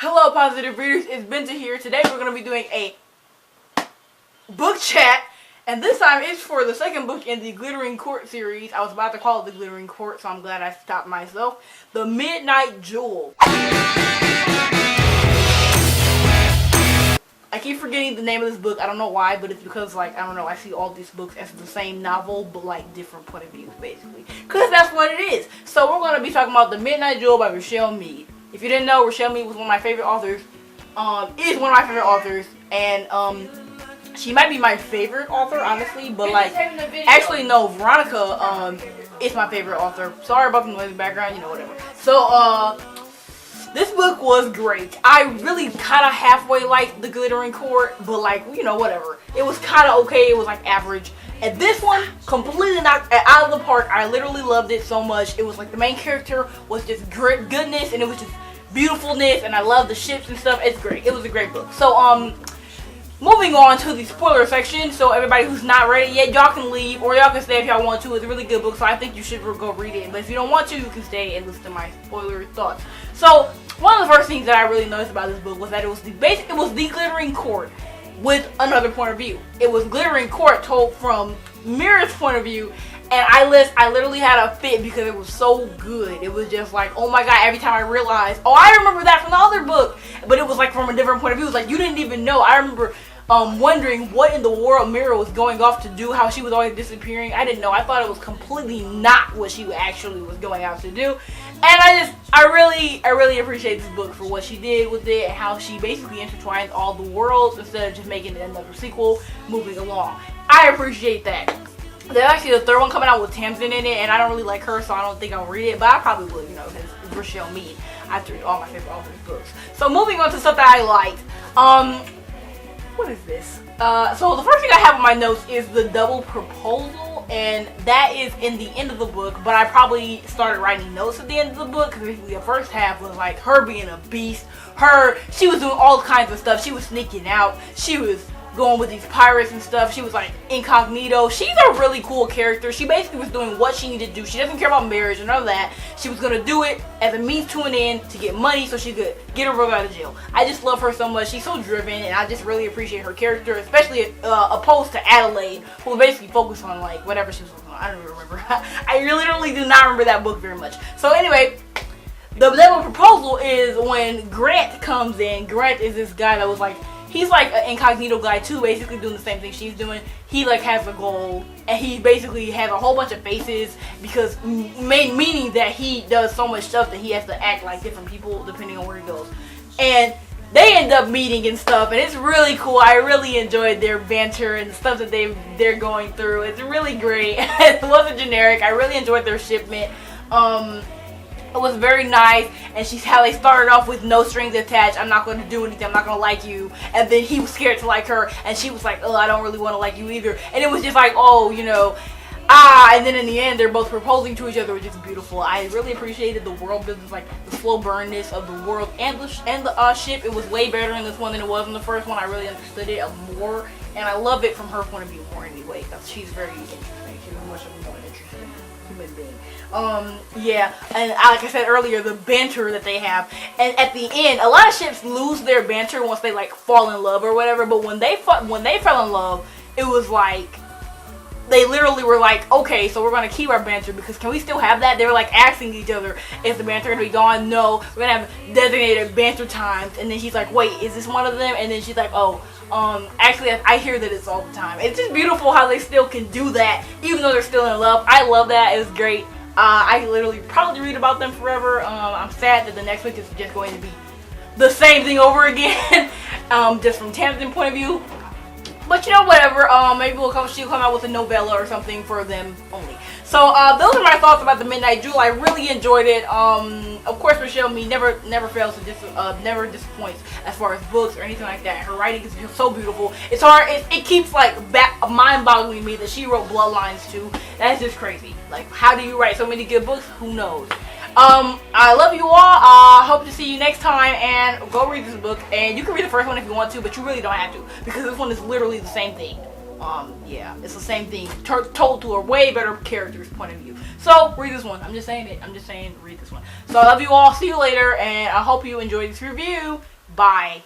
Hello positive readers, it's Benta here. Today we're going to be doing a book chat, and this time it's for the second book in the Glittering Court series. I was about to call it the Glittering Court, so I'm glad I stopped myself. The Midnight Jewel. I keep forgetting the name of this book. I don't know why, but it's because, like, I don't know, I see all these books as the same novel, but, like, different point of views, basically. Because that's what it is. So we're going to be talking about The Midnight Jewel by Richelle Mead. If you didn't know, Richelle Mead was one of my favorite authors. Is one of my favorite authors. And, she might be my favorite author, honestly. But, like, actually, no, Veronica, is my favorite author. Sorry about the noise in the background, you know, whatever. So, this book was great. I really kind of halfway liked The Glittering Court, but, like, you know, whatever. It was kind of okay. It was, like, average. And this one completely knocked it out of the park. I literally loved it so much. It was like the main character was just goodness, and it was just beautifulness, and I love the ships and stuff. It's great. It was a great book. So, moving on to the spoiler section. So everybody who's not ready yet, y'all can leave, or y'all can stay if y'all want to. It's a really good book, so I think you should go read it. But if you don't want to, you can stay and listen to my spoiler thoughts. So one of the first things that I really noticed about this book was that it was the Glittering Court with another point of view. It was Glittering Court told from Mirror's point of view, and I literally had a fit because it was so good. It was just like, oh my god, every time I realized, oh, I remember that from the other book, but it was like from a different point of view. It was like you didn't even know. I remember wondering what in the world Mirror was going off to do, how she was always disappearing. I didn't know. I thought it was completely not what she actually was going out to do. And I really appreciate this book for what she did with it and how she basically intertwined all the worlds instead of just making it another sequel moving along. I appreciate that. There's actually the third one coming out with Tamsin in it, and I don't really like her, so I don't think I'll read it, but I probably would, you know, because it's Richelle Mead. I have to read all my favorite authors' books. So moving on to stuff that I liked. What is this? So the first thing I have on my notes is the double proposal, and that is in the end of the book, but I probably started writing notes at the end of the book because basically the first half was like her being a beast. She was doing all kinds of stuff. She was sneaking out. She was going with these pirates and stuff. She was like incognito. She's a really cool character. She basically was doing what she needed to do. She doesn't care about marriage or none of that. She was gonna do it as a means to an end to get money so she could get her brother out of jail. I just love her so much. She's so driven, and I just really appreciate her character, especially opposed to Adelaide, who was basically focused on like whatever she was focused on. I don't even remember. I literally do not remember that book very much. So anyway, the double proposal is when Grant comes in. Grant is this guy that was like, he's like an incognito guy too, basically doing the same thing she's doing. He like has a goal, and he basically has a whole bunch of faces because meaning that he does so much stuff that he has to act like different people depending on where he goes. And they end up meeting and stuff, and it's really cool. I really enjoyed their banter and the stuff that they're going through. It's really great. It wasn't generic. I really enjoyed their shipment. It was very nice, and she's how they started off with no strings attached. I'm not going to do anything. I'm not going to like you. And then he was scared to like her, and she was like, oh, I don't really want to like you either. And it was just like, oh, you know, and then in the end, they're both proposing to each other, which is beautiful. I really appreciated the world building, like the slow burnness of the world and the ship. It was way better in this one than it was in the first one. I really understood it more, and I love it from her point of view more anyway, because she's very interesting. She's much of a more interesting human being. Yeah, and like I said earlier, the banter that they have, and at the end, a lot of ships lose their banter once they like fall in love or whatever. But when they fell in love, it was like they literally were like, okay, so we're gonna keep our banter because can we still have that? They were like asking each other, is the banter gonna be gone? No, we're gonna have designated banter times. And then she's like, wait, is this one of them? And then she's like, oh, actually I hear that it's all the time. It's just beautiful how they still can do that even though they're still in love. I love that. It was great. I literally probably read about them forever. I'm sad that the next week is just going to be the same thing over again, just from Tamsin's point of view. But you know, whatever. Maybe she'll come out with a novella or something for them only. So those are my thoughts about The Midnight Jewel. I really enjoyed it. Of course, Richelle Mead never fails to never disappoints as far as books or anything like that. Her writing is just so beautiful. It's hard. It keeps like mind-boggling me that she wrote Bloodlines too. That's just crazy. Like, how do you write so many good books? Who knows? I love you all. Hope to see you next time, and go read this book. And you can read the first one if you want to, but you really don't have to because this one is literally the same thing. Yeah, it's the same thing told to a way better character's point of view. So read this one. I'm just saying it. I'm just saying read this one. So I love you all. See you later, and I hope you enjoyed this review. Bye.